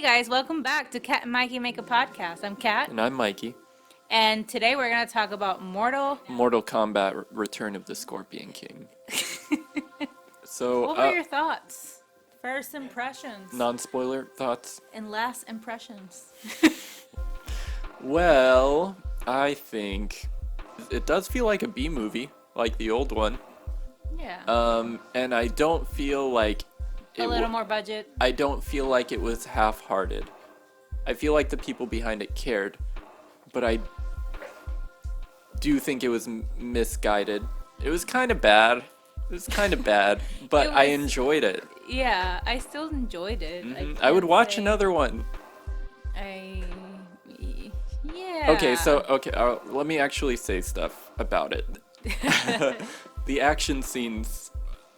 guys, welcome back to Kat and Mikey Make a Podcast. I'm Kat. And I'm Mikey. And today we're going to talk about Mortal Kombat Return of the Scorpion King. So, What were your thoughts? First impressions. Non-spoiler thoughts? And last impressions. Well, I think it does feel like a B movie, like the old one. Yeah. And I don't feel like a little more budget. I don't feel like it was half-hearted. I feel like the people behind it cared, but I do think it was misguided. It was kind of bad. But I enjoyed it. Yeah, I still enjoyed it. I would watch another one. Yeah. Okay, let me actually say stuff about it. The action scenes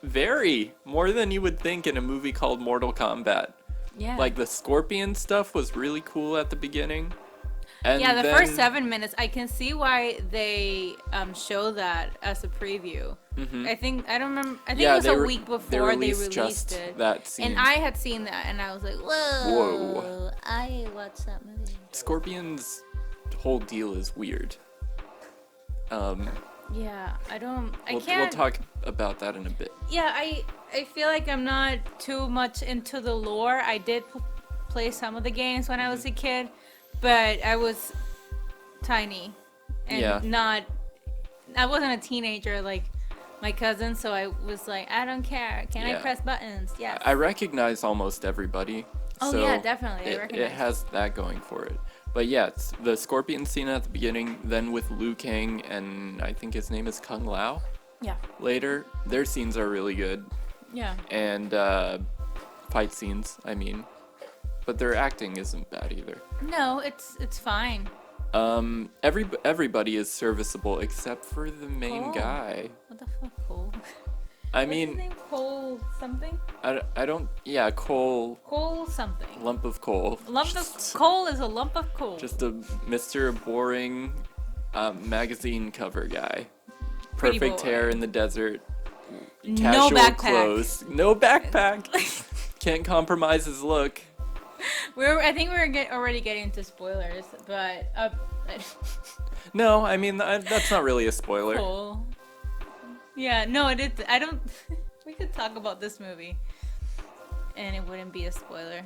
vary more than you would think in a movie called Mortal Kombat. Yeah. Like the Scorpion stuff was really cool at the beginning. And yeah, the first 7 minutes, I can see why they show that as a preview. Mm-hmm. I think it was a week before they released just it. That scene. And I had seen that, and I was like, whoa. I watched that movie. Scorpion's whole deal is weird. Yeah, We'll talk about that in a bit. Yeah, I feel like I'm not too much into the lore. I did play some of the games when I was a kid, but I was tiny and I wasn't a teenager like my cousin, so I was like, I don't care. Can I press buttons? Yes. I recognize almost everybody. Oh, so yeah, definitely. It has that going for it. But yeah, it's the Scorpion scene at the beginning, then with Liu Kang and I think his name is Kung Lao. Yeah. Later, their scenes are really good. Yeah. And fight scenes, I mean. But their acting isn't bad either. No, it's fine. Everybody is serviceable except for the main guy. What the fuck, Cole? What's his name? Cole something? I don't. Yeah, Cole. Cole something. Lump of coal. Coal is a lump of coal. Just a Mr. Boring magazine cover guy. Pretty Perfect boy. hair in the desert. No Casual backpack. clothes. No backpack. Can't compromise his look. I think we're already getting to spoilers, but No, I mean that's not really a spoiler. Cool. Yeah, no, it is. I don't. We could talk about this movie, and it wouldn't be a spoiler.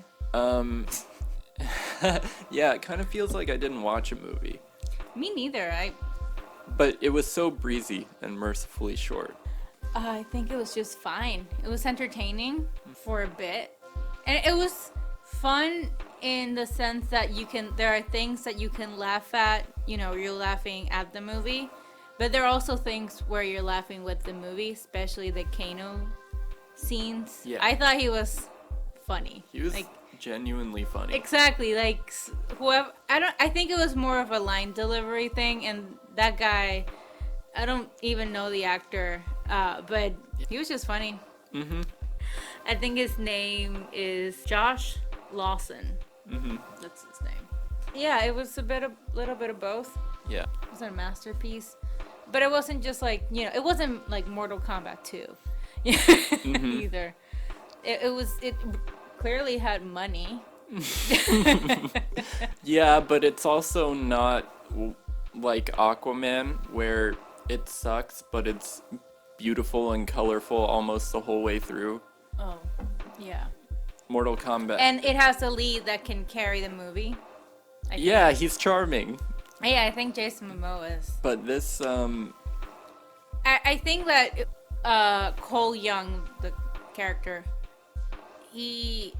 Yeah, it kind of feels like I didn't watch a movie. Me neither. But it was so breezy and mercifully short. I think it was just fine. It was entertaining for a bit, and it was fun in the sense that there are things that you can laugh at. You know, you're laughing at the movie. But there are also things where you're laughing with the movie, especially the Kano scenes. Yeah. I thought he was funny. He was genuinely funny. Exactly. Like whoever, I think it was more of a line delivery thing, and that guy, I don't even know the actor, but he was just funny. Mhm. I think his name is Josh Lawson. Mhm. That's his name. Yeah, it was little bit of both. Yeah. It was a masterpiece. But it wasn't just like, it wasn't like Mortal Kombat 2 either. It clearly had money. Yeah, but it's also not like Aquaman where it sucks, but it's beautiful and colorful almost the whole way through. Oh, yeah. Mortal Kombat. And it has a lead that can carry the movie. Yeah, he's charming. Yeah, I think Jason Momoa is. But this, I think that Cole Young, the character, he's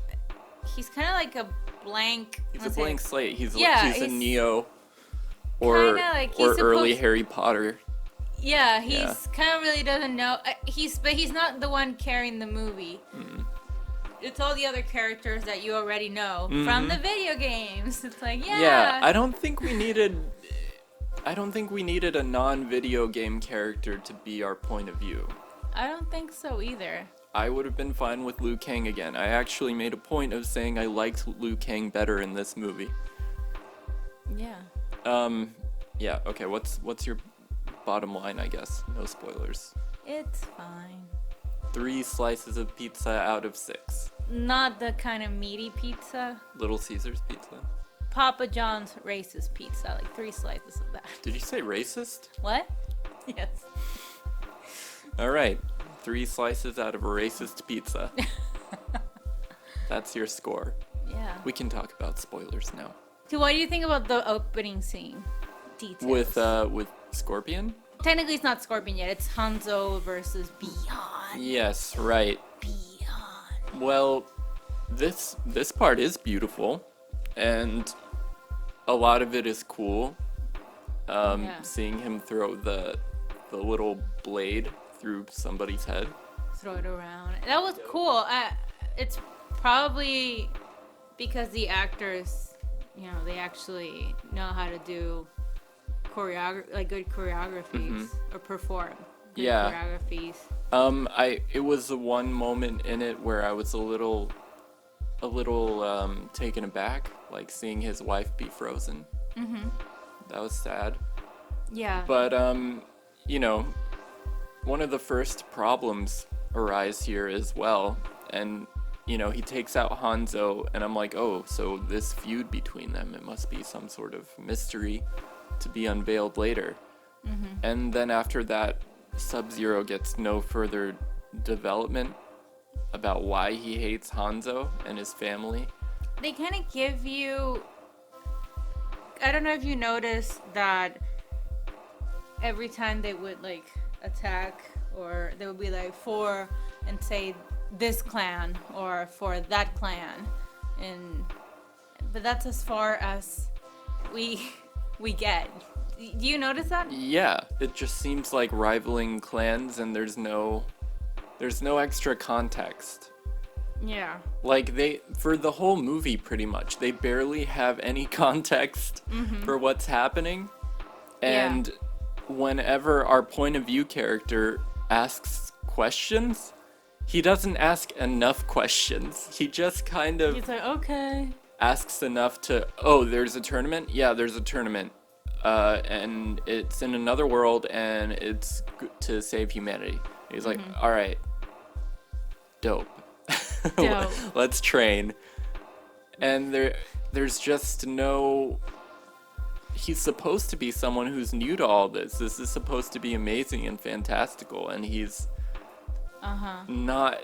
kind of like a blank. He's a blank slate. He's a Neo or early Harry Potter. Yeah, he's kind of really doesn't know. But he's not the one carrying the movie. Mm-hmm. It's all the other characters that you already know from the video games. It's like, Yeah, I don't think we needed a non-video game character to be our point of view. I don't think so either. I would have been fine with Liu Kang again. I actually made a point of saying I liked Liu Kang better in this movie. Yeah. Yeah, okay, what's your bottom line, I guess? No spoilers. It's fine. 3 slices of pizza out of 6. not the kind of meaty pizza. Little Caesar's pizza. Papa John's racist pizza, like 3 slices of that. Did you say racist? What? Yes. All right, 3 slices out of a racist pizza. That's your score. Yeah. We can talk about spoilers now. So what do you think about the opening scene? Details. With Scorpion? Technically it's not Scorpion yet, it's Hanzo versus Beyond. Yes, right. Beyond. Well, this part is beautiful, and a lot of it is cool. Seeing him throw the little blade through somebody's head. Throw it around. That was cool. It's probably because the actors, they actually know how to do good choreographies or perform good choreographies. It was the one moment in it where I was a little taken aback, like seeing his wife be frozen. That was sad. Yeah. But one of the first problems arise here as well, and he takes out Hanzo, and I'm like, oh, so this feud between them, it must be some sort of mystery to be unveiled later. And then after that, Sub-Zero gets no further development about why he hates Hanzo and his family. They kind of give you, I don't know if you noticed that every time they would like attack, or they would be like for and say this clan or for that clan, but that's as far as we get. Do you notice that? Yeah, it just seems like rivaling clans, and there's no extra context. Yeah. Like for the whole movie pretty much, they barely have any context for what's happening. And whenever our point of view character asks questions, he doesn't ask enough questions. He just kind of He's like, okay. asks enough to, oh, there's a tournament? Yeah, there's a tournament. And it's in another world, and it's to save humanity. He's like, all right, dope. Let's train. And there's just no... He's supposed to be someone who's new to all this. This is supposed to be amazing and fantastical, and he's not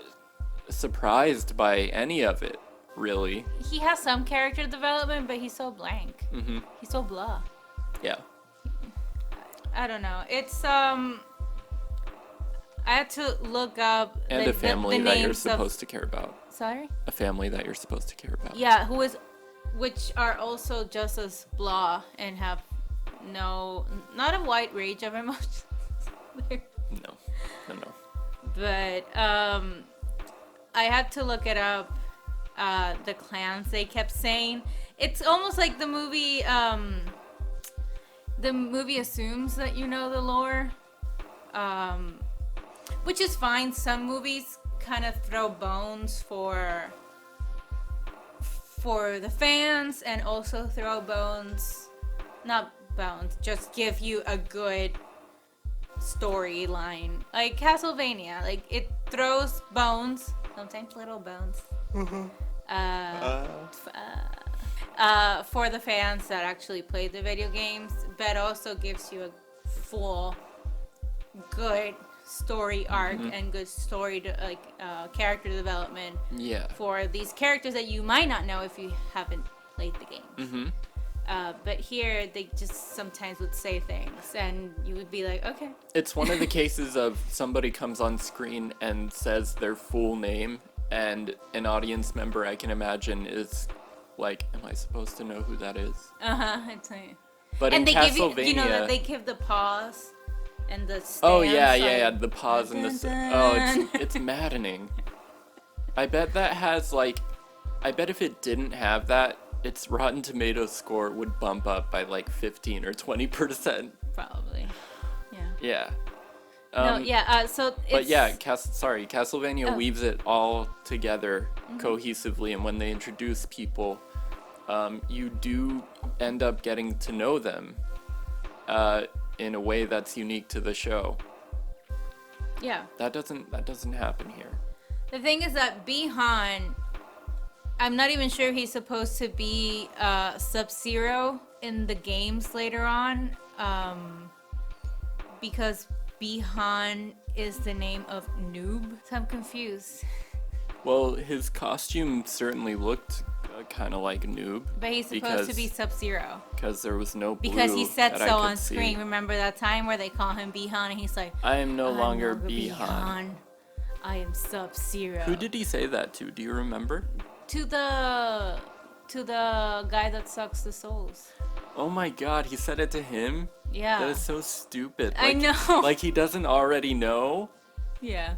surprised by any of it, really. He has some character development, but he's so blank. He's so blah. Yeah. I don't know. It's I had to look up And the, a family the that you're names supposed to care about. Sorry? A family that you're supposed to care about. Yeah, which are also just as blah and have not a wide range of emotions. No. But I had to look it up. The clans they kept saying. It's almost like the movie. The movie assumes that you know the lore, which is fine. Some movies kind of throw bones for the fans, and also throw bones, not bones, just give you a good storyline. Like Castlevania, like it throws bones, sometimes little bones, for the fans that actually play the video games, but also gives you a full, good story arc and good story character development for these characters that you might not know if you haven't played the game. But here they just sometimes would say things and you would be like, okay. It's one of the cases of somebody comes on screen and says their full name, and an audience member, I can imagine, is like, am I supposed to know who that is? I tell you. But and in they Castlevania, give you know that they give the pause and the stance. Oh yeah, the pause and the it's maddening. I bet that has I bet if it didn't have that, its Rotten Tomatoes score would bump up by like 15 or 20%. Probably. Yeah. Yeah. So it's... But yeah, Castlevania weaves it all together cohesively, and when they introduce people, you do end up getting to know them in a way that's unique to the show. Yeah. That doesn't happen here. The thing is that Bihan I'm not even sure he's supposed to be Sub-Zero in the games later on, because Bihan is the name of Noob. So I'm confused. Well, his costume certainly looked kind of like Noob. But he's supposed to be Sub-Zero. Because there was no blue. Because he said that so I could on screen. see. Remember that time where they call him Bihan and he's like, I am no "I'm longer Bihan. I am Sub-Zero." Who did he say that to? Do you remember? To the guy that sucks the souls. Oh my god, he said it to him? Yeah. That is so stupid. I know. Like he doesn't already know? Yeah.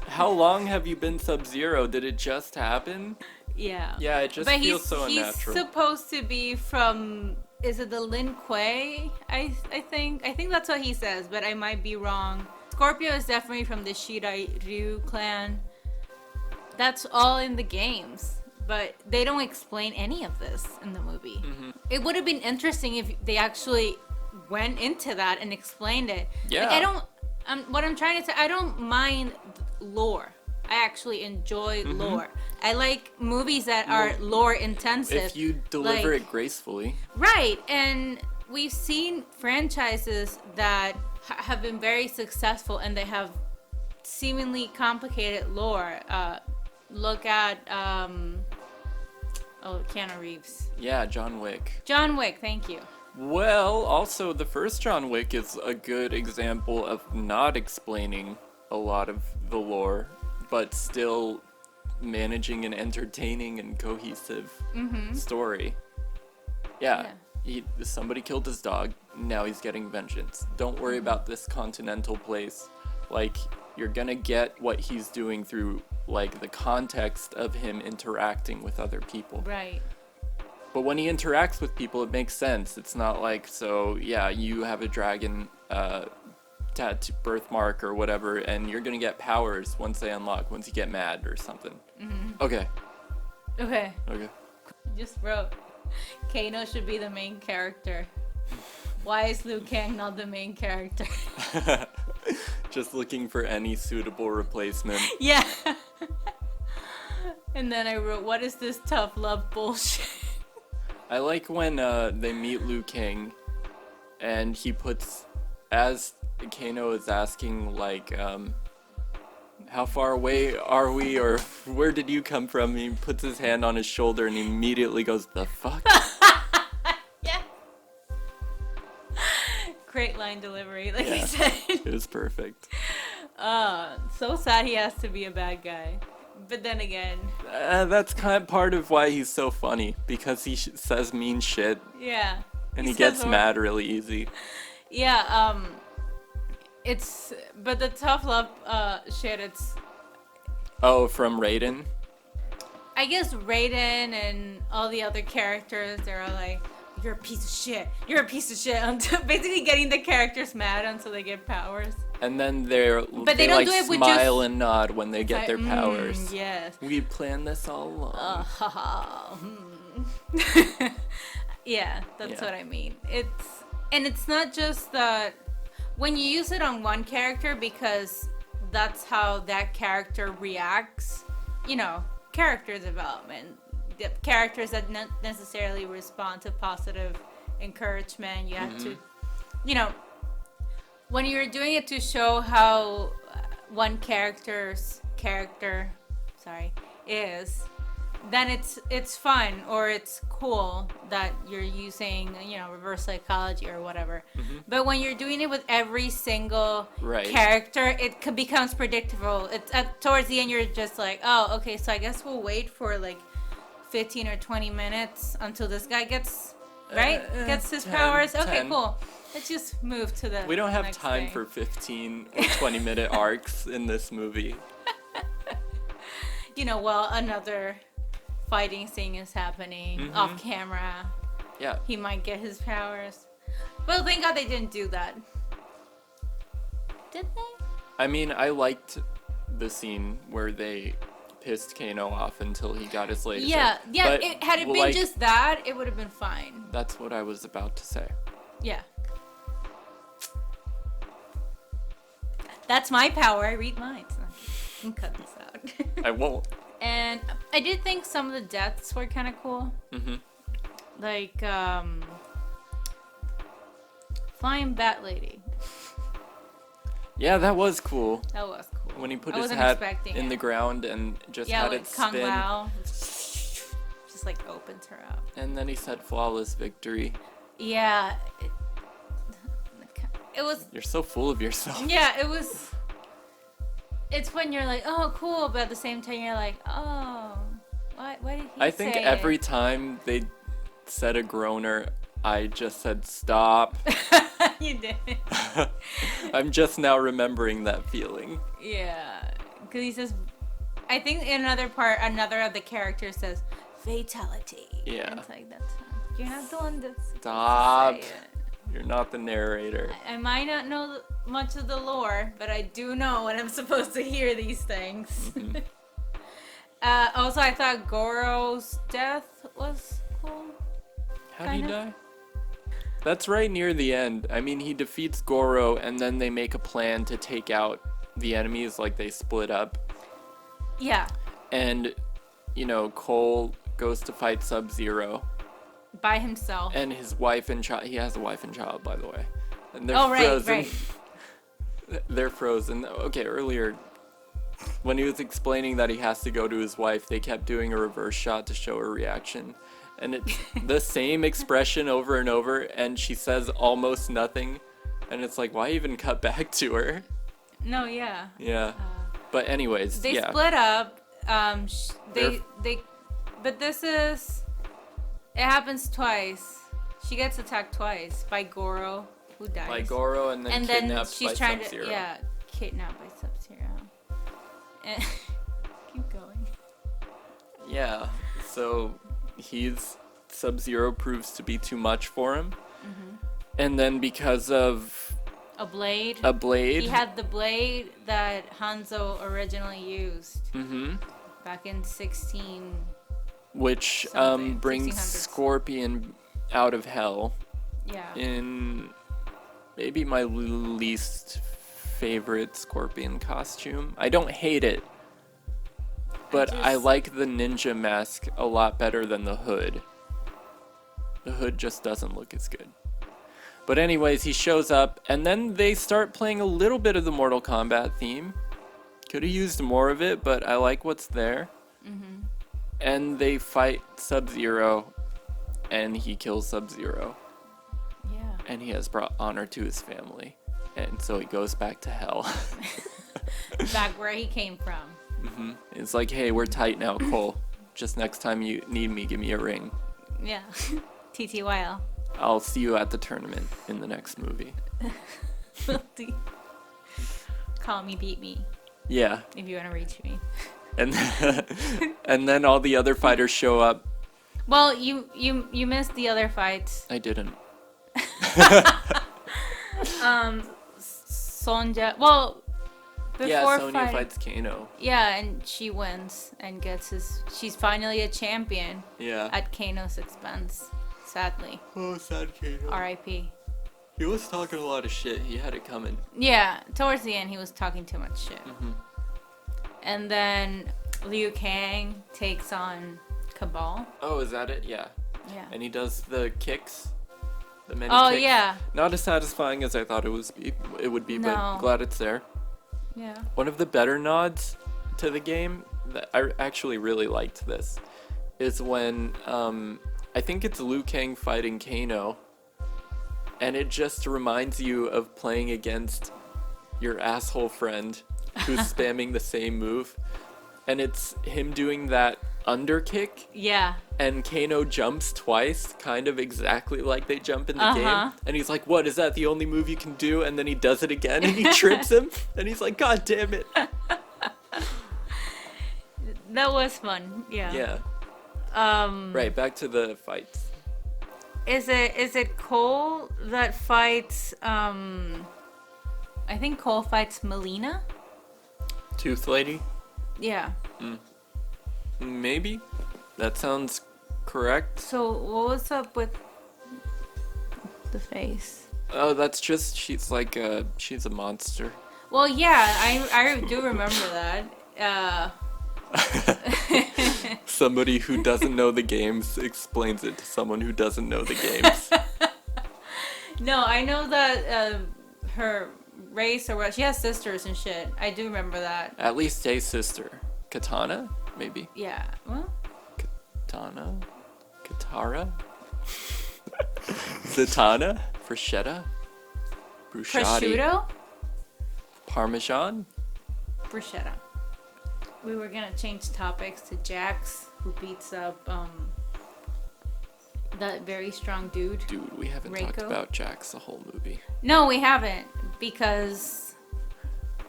How long have you been Sub-Zero? Did it just happen? Yeah. Yeah, it just feels so unnatural. He's supposed to be from, is it the Lin Kuei? I think that's what he says, but I might be wrong. Scorpio is definitely from the Shiryu clan. That's all in the games, but they don't explain any of this in the movie. Mm-hmm. It would have been interesting if they actually went into that and explained it. Yeah. Like, what I'm trying to say, I don't mind lore. I actually enjoy lore. I like movies that are lore intensive. If you deliver it gracefully. Right, and we've seen franchises that have been very successful and they have seemingly complicated lore. Look at Keanu Reeves. Yeah, John Wick. John Wick, thank you. Well, also the first John Wick is a good example of not explaining a lot of the lore, but still managing an entertaining and cohesive story. Yeah. Somebody killed his dog. Now he's getting vengeance. Don't worry about this continental place. Like, you're gonna get what he's doing through, like, the context of him interacting with other people. Right. But when he interacts with people, it makes sense. It's not like, so, yeah, you have a dragon tattoo birthmark or whatever, and you're gonna get powers once they unlock, once you get mad or something. Okay. Just wrote, Kano should be the main character. Why is Liu Kang not the main character? Just looking for any suitable replacement. Yeah. And then I wrote, what is this tough love bullshit? I like when they meet Liu Kang, and he puts, as Kano is asking, like, how far away are we, or where did you come from? He puts his hand on his shoulder and he immediately goes, the fuck? Yeah. Great line delivery, like I said. It was perfect. So sad he has to be a bad guy. But then again. That's kind of part of why he's so funny, because he says mean shit. Yeah. And he gets mad really easy. Yeah, but the tough love shit, it's... Oh, from Raiden? I guess Raiden and all the other characters, they're all like, you're a piece of shit. You're a piece of shit. Until basically getting the characters mad until they get powers. And then they don't like do it with smile just... and nod when they get their powers. Yes. We planned this all along. Yeah, that's what I mean. It's not just that when you use it on one character because that's how that character reacts, character development. The characters that not necessarily respond to positive encouragement, you have to, when you're doing it to show how one character's character, is, then it's fun or it's cool that you're using, reverse psychology or whatever. But when you're doing it with every single character, it becomes predictable. It's towards the end, you're just like, oh, okay, so I guess we'll wait for like 15 or 20 minutes until this guy gets his 10, powers. Okay, 10. Cool. Let's just move to the We don't have next time thing. for 15 or 20 minute arcs in this movie. While another fighting scene is happening off camera. Yeah. He might get his powers. Well, thank God they didn't do that. Did they? I mean, I liked the scene where they pissed Kano off until he got his laser. Yeah. But, Had it been just that, it would have been fine. That's what I was about to say. Yeah. That's my power. I read minds. You can cut this out. I won't. And I did think some of the deaths were kind of cool. Mm-hmm. Like, Flying Bat Lady. Yeah, that was cool. That was cool. When he put I his wasn't hat expecting in it. the ground and just Yeah, had like it Kung spin. Lao. Just like opens her up. And then he said flawless victory. Yeah. It was. You're so full of yourself. Yeah, it was. It's when you're like, oh, cool, but at the same time you're like, oh, why did he I think say every it? time they said a groaner, I just said stop. You did. I'm just now remembering that feeling. Yeah, because he says, I think in another part, another of the characters says, fatality. Yeah. And it's like, you're not the one that's Stop. supposed to say it. You're not the narrator. I might not know much of the lore, but I do know when I'm supposed to hear these things. Mm-hmm. Also, I thought Goro's death was cool. How'd he die? That's right near the end. I mean, he defeats Goro, and then they make a plan to take out the enemies, like they split up. Yeah. And, Cole goes to fight Sub-Zero. By himself. And his wife and child. He has a wife and child, by the way. And they're right, frozen. right. They're frozen. Okay, earlier, when he was explaining that he has to go to his wife, they kept doing a reverse shot to show her reaction. And it's the same expression over and over, and she says almost nothing. And it's like, why even cut back to her? No, yeah. Yeah. But anyways, They yeah. split up. But this is... It happens twice. She gets attacked twice by Goro, who dies. By Goro, and then kidnapped she's by trying Sub-Zero. to kidnapped by Sub-Zero. And keep going. Yeah, so Sub-Zero proves to be too much for him. Mm-hmm. And then because of A blade. he had the blade that Hanzo originally used mm-hmm. back in 16. Which Something, brings 1600s. Scorpion out of hell Yeah. in maybe my least favorite Scorpion costume. I don't hate it, but I like the ninja mask a lot better than the hood. The hood just doesn't look as good. But anyways, he shows up, and then they start playing a little bit of the Mortal Kombat theme. Could have used more of it, but I like what's there. Mm-hmm. And they fight Sub-Zero, and he kills Sub-Zero. Yeah. And he has brought honor to his family. And so he goes back to hell. Back where he came from. Mm-hmm. It's like, hey, we're tight now, Cole. Just next time you need me, give me a ring. Yeah. TTYL. I'll see you at the tournament in the next movie. Call me, beat me, Yeah. if you want to reach me. And and then all the other fighters show up. Well, you missed the other fights. I didn't. Sonja. Well, before Yeah, Sonya fighting, fights Kano. Yeah, and she wins and gets his. She's finally a champion Yeah. at Kano's expense. Sadly, Oh, sad Kano. R.I.P. He was talking a lot of shit. He had it coming. Yeah, towards the end he was talking too much shit. Mm-hmm. And then Liu Kang takes on Cabal. Oh, is that it? Yeah. Yeah. And he does the kicks. The many Oh kicks. yeah. Not as satisfying as I thought it would be, No. but glad it's there. Yeah. One of the better nods to the game, that I actually really liked this, is when I think it's Liu Kang fighting Kano, and it just reminds you of playing against your asshole friend who's spamming the same move, and it's him doing that under kick, Yeah. and Kano jumps twice, kind of exactly like they jump in the game, and he's like, what, is that the only move you can do? And then he does it again, and he trips him, and he's like, god damn it. That was fun. Yeah. Yeah. Right, back to the fights. Is it Cole that fights I think Cole fights Melina? Tooth Lady? Yeah. Maybe. That sounds correct. So what was up with the face? Oh, that's just, she's a monster. Well, yeah, I do remember that. Somebody who doesn't know the games explains it to someone who doesn't know the games. No, I know that her race or what, she has sisters and shit. I do remember that. At least a sister. Katana? Maybe? Yeah. Well, Katana? Katara? Zatanna? Bruschetta? Bruschetta? prosciutto? Parmesan? Bruschetta. We were gonna change topics to Jax, who beats up that very strong dude. Dude, we haven't talked Reiko? about Jax the whole movie. No, we haven't, because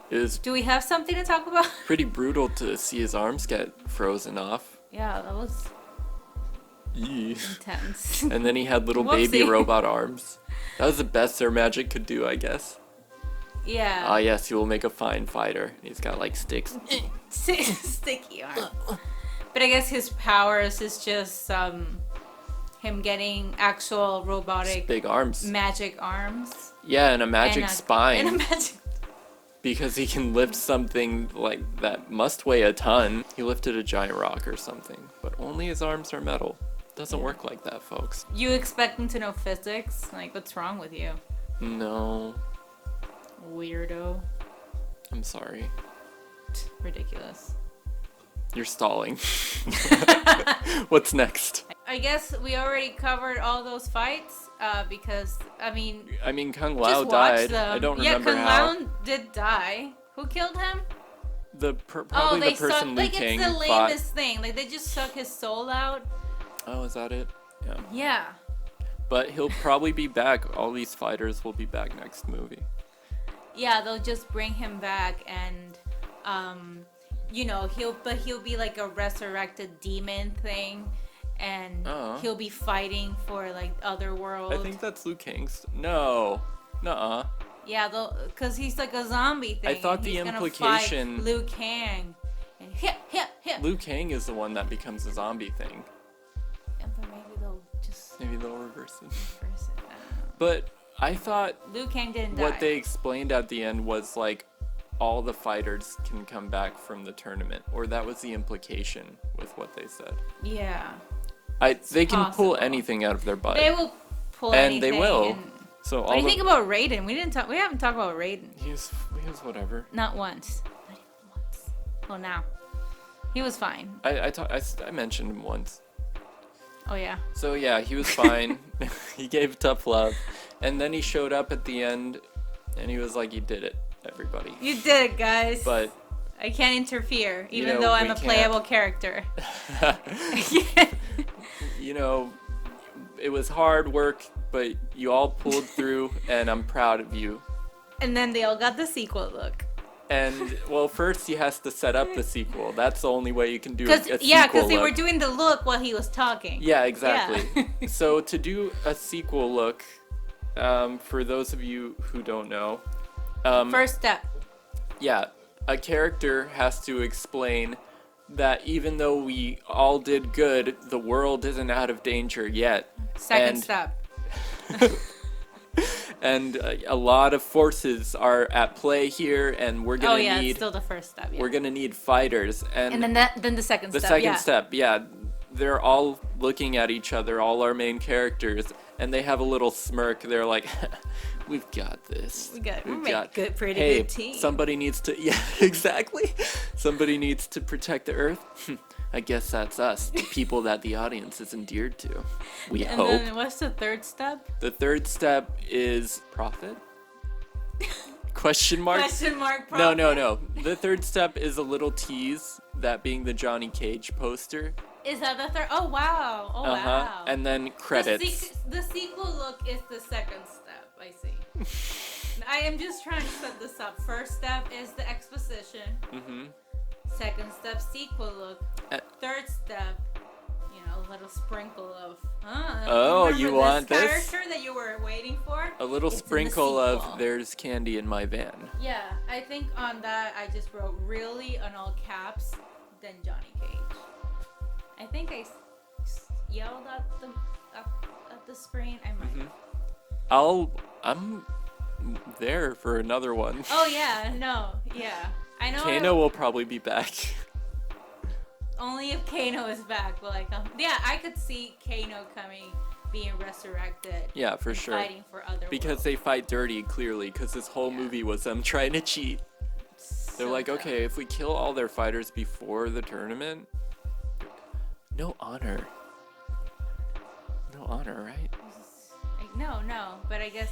It was do we have something to talk about? pretty brutal to see his arms get frozen off. Yeah, that was Yee. intense. And then he had little baby Whoopsie. robot arms. That was the best their magic could do, I guess. Yeah. Ah, yes, he will make a fine fighter. He's got like sticks. Sticky arm. But I guess his powers is just him getting actual robotic Big arms. magic arms. Yeah, and a magic And spine. And a magic. Because he can lift something like that must weigh a ton. He lifted a giant rock or something. But only his arms are metal. Doesn't work like that, folks. You expect him to know physics? Like, what's wrong with you? No. Weirdo. I'm sorry. Ridiculous. You're stalling. What's next? I guess we already covered all those fights because, I mean, Kung just Lao watch died. them. I don't yeah, remember Kung how. Lao did die. Who killed him? Probably they the person suck. Liu Like, Kang it's the fought. lamest thing. Like, they just suck his soul out. Oh, is that it? Yeah. Yeah. But he'll probably be back. All these fighters will be back next movie. Yeah, they'll just bring him back and, you know, he'll be like a resurrected demon thing, and he'll be fighting for like other world. I think that's Liu Kang's. No. Nuh-uh. Yeah, cause he's like a zombie thing. I thought and the he's gonna implication- fight Liu Kang. And hit. Liu Kang is the one that becomes a zombie thing. Yeah, but maybe they'll just Maybe they'll reverse it. reverse it. I don't know. But I thought Liu Kang didn't die. what they explained at the end was like all the fighters can come back from the tournament, or that was the implication with what they said. Yeah. They can pull possible. anything out of their butt. They will pull And anything. they will. and- So What all do you the think about Raiden? We haven't talked about Raiden. he was whatever. Not once. Not even once. Well, now. He was fine. I mentioned him once. Oh, yeah. So yeah, he was fine. He gave tough love, and then he showed up at the end, and he was like, "You did it, everybody." You did it, guys. But I can't interfere, You even know, though I'm we a can't. playable character. you know, it was hard work, but you all pulled through, and I'm proud of you. And then they all got the sequel look. And well, first he has to set up the sequel. That's the only way you can do a sequel. Because they were look. doing the look while he was talking. Yeah, exactly. Yeah. So to do a sequel look, for those of you who don't know, First step. yeah, a character has to explain that even though we all did good, the world isn't out of danger yet. Second And- step. And a lot of forces are at play here, and we're Oh gonna yeah, it's need still the first step. Yeah. we're gonna need fighters. And And then the second the step. second yeah. step, yeah, they're all looking at each other, all our main characters, and they have a little smirk. They're like, "We've got this. We'll make a pretty hey, good team." somebody needs to, yeah, exactly. Somebody needs to protect the Earth. I guess that's us, the people that the audience is endeared to. We And hope. then what's the third step? The third step is profit? Question mark? Question mark. No. profit? The third step is a little tease, that being the Johnny Cage poster. Is that the third? Oh wow. Oh wow. And then credits. The sequel look is the second step. I see. I am just trying to set this up. First step is the exposition. Mm-hmm. Second step, sequel look. Uh, Third step, a little sprinkle of. Oh, remember you want this? character that you were waiting for? A little It's in the sprinkle of sequel. there's candy in my van. Yeah, I think on that I just wrote really on all caps, then Johnny Cage. I think I yelled at the screen. I might. I'm there for another one. Oh yeah, no, yeah. I know. Kano will probably be back. only if Kano is back. But like, yeah, I could see Kano being resurrected. Yeah, for and sure. Fighting for other Because worlds. they fight dirty, clearly. Because this whole movie was them trying to cheat. They're So like, dumb. okay, if we kill all their fighters before the tournament, no honor. No honor, right? Like, no, but I guess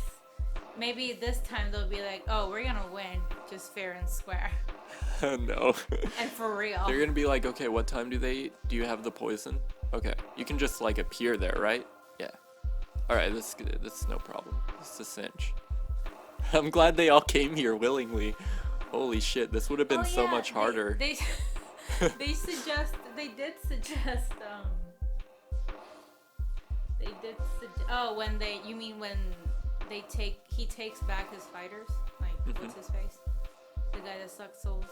maybe this time they'll be like, oh, we're gonna win, just fair and square, No. and for real. They're gonna be like, okay, what time do you have the poison? Okay, you can just like appear there, right? Yeah. All right, this is no problem. This is a cinch. I'm glad they all came here willingly. Holy shit, this would have been so much harder. They did suggest when he takes back his fighters, like what's his face, the guy that sucks souls.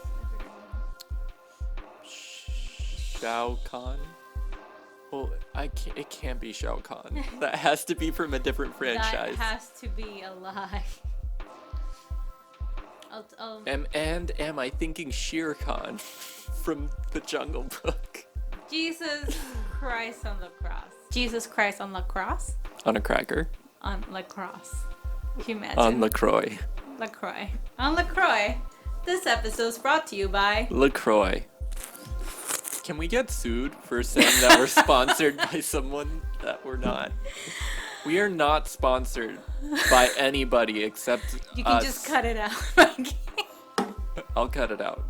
Shao Kahn. Well, it can't be Shao Kahn. That has to be from a different franchise. That has to be a lie. Am I thinking Shere Khan from the Jungle Book? Jesus Christ on the cross. Jesus Christ on the cross? On a cracker. On La Crosse. Can you imagine? On LaCroix. LaCroix. On LaCroix. This episode's brought to you by LaCroix. Can we get sued for saying that we're sponsored by someone that we're not? We are not sponsored by anybody except You can us. just cut it out, Mikey. I'll cut it out.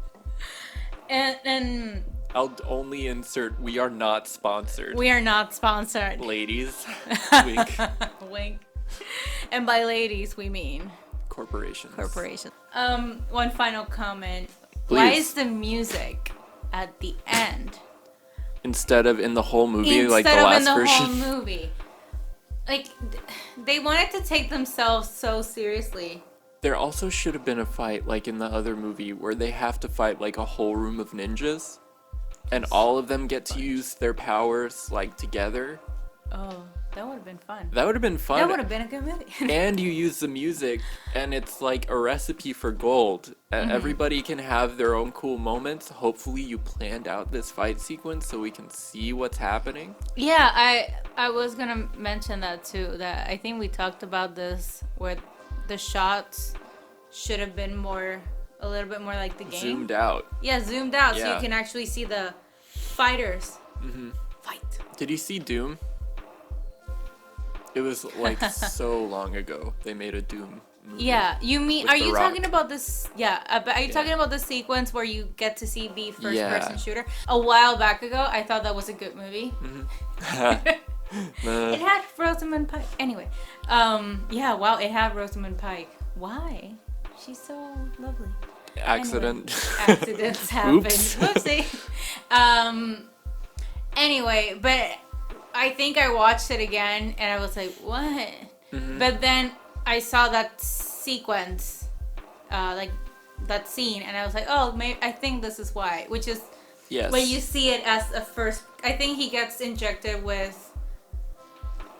And I'll only insert we are not sponsored. we are not sponsored. Ladies. Wink. Wink. And by ladies, we mean Corporations. One final comment. Please. Why is the music at the end Instead of in the whole movie, like the instead of last in the version. whole movie? Like, they wanted to take themselves so seriously. There also should have been a fight like in the other movie where they have to fight like a whole room of ninjas and all of them get to use their powers like together. Oh, that would have been fun. That would have been fun. That would have been a good movie. And you use the music and it's like a recipe for gold. Everybody can have their own cool moments. Hopefully you planned out this fight sequence so we can see what's happening. Yeah, I was gonna mention that too. That I think we talked about this where the shots should have been a little bit more like the game. Zoomed out. Yeah, zoomed out so Yeah. you can actually see the fighters fight. Did you see Doom? It was like so long ago. They made a Doom movie. Yeah, you mean? With Are The you Rock. talking about this? Yeah, but are you talking about the sequence where you get to see the first-person Yeah. shooter? A while back ago, I thought that was a good movie. It had Rosamund Pike. Anyway, yeah, wow, it had Rosamund Pike. Why? She's so lovely. Accident. Anyway, accidents happen. Oops. Whoopsie. Anyway, but I think I watched it again and I was like, what? But then I saw that sequence, like that scene, and I was like, oh, maybe I think this is why. Which is Yes. when you see it as a first. I think he gets injected with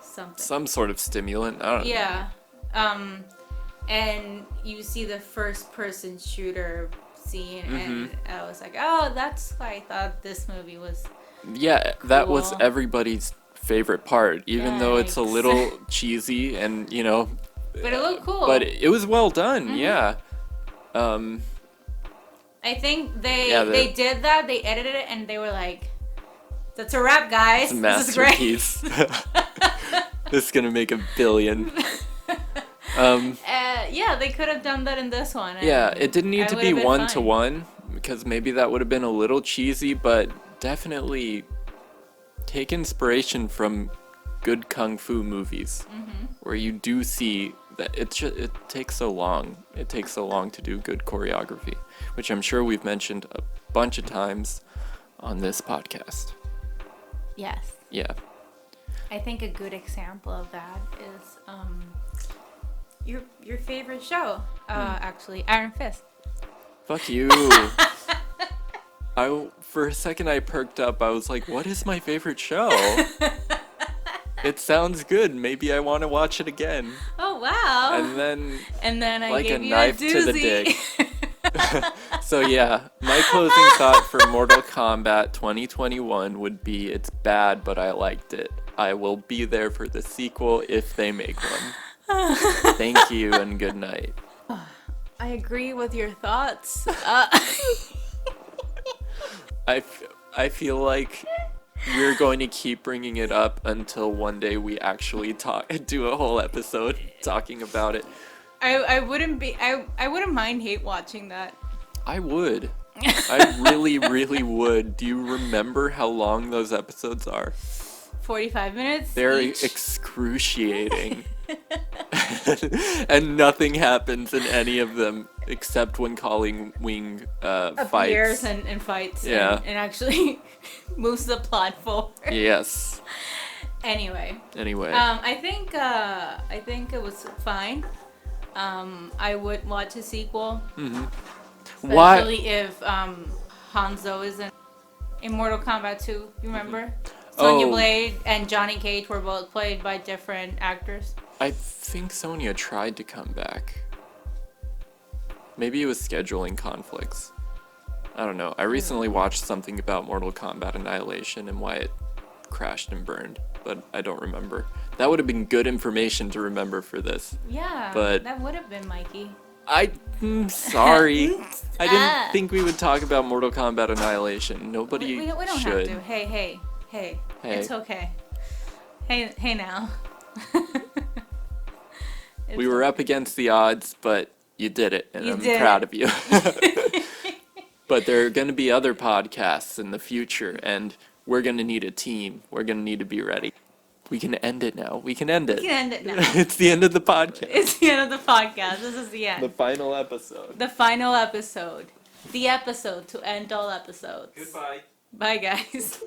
something. Some sort of stimulant. I don't know. Yeah. And you see the first person shooter scene, and I was like, oh, that's why I thought this movie was. Yeah, that was Cool. everybody's favorite part, even though it's a Yikes. little cheesy and, you know. But it looked cool. But it was well done, yeah. I think they Yeah, they did that. They edited it, and they were like, "That's a wrap, guys. It's a This is great." masterpiece. This is gonna make $1 billion. Yeah, they could have done that in this one. Yeah, and it didn't need I to would be have been one fine. to one because maybe that would have been a little cheesy, but definitely take inspiration from good kung fu movies where you do see that it takes so long. It takes so long to do good choreography, which I'm sure we've mentioned a bunch of times on this podcast. Yes, Yeah. I think a good example of that is your favorite show. Actually, Iron Fist. Fuck you. For a second I perked up. I was like, what is my favorite show? It sounds good. Maybe I want to watch it again. Oh wow! And then I like gave a you knife a to the doozy. dick. So yeah, my closing thought for Mortal Kombat 2021 would be it's bad, but I liked it. I will be there for the sequel if they make one. Thank you and good night. I agree with your thoughts. I feel like we're going to keep bringing it up until one day we actually do a whole episode talking about it. I wouldn't mind hate watching that. I would. I really, really would. Do you remember how long those episodes are? 45 minutes. They're each. excruciating. And nothing happens in any of them except when Colleen Wing appears fights. and fights. Yeah. And actually moves the plot forward. Yes. Anyway. I think it was fine. I would watch a sequel. Mm-hmm. Especially if Hanzo is in Mortal Kombat 2. You remember? Sonya Blade and Johnny Cage were both played by different actors. I think Sonya tried to come back. Maybe it was scheduling conflicts. I don't know. I recently watched something about Mortal Kombat Annihilation and why it crashed and burned, but I don't remember. That would have been good information to remember for this. Yeah, but that would have been Mikey. I'm sorry. I didn't think we would talk about Mortal Kombat Annihilation. Nobody we don't should. have to. Hey. It's okay. Hey now. We were up against the odds, but you did it, and I'm did proud it. of you. But there are going to be other podcasts in the future, and we're going to need a team. We're going to need to be ready. We can end it now. We can end it. We can end it now. It's the end of the podcast. It's the end of the podcast. This is the end. The final episode. The final episode. The episode to end all episodes. Goodbye. Bye, guys.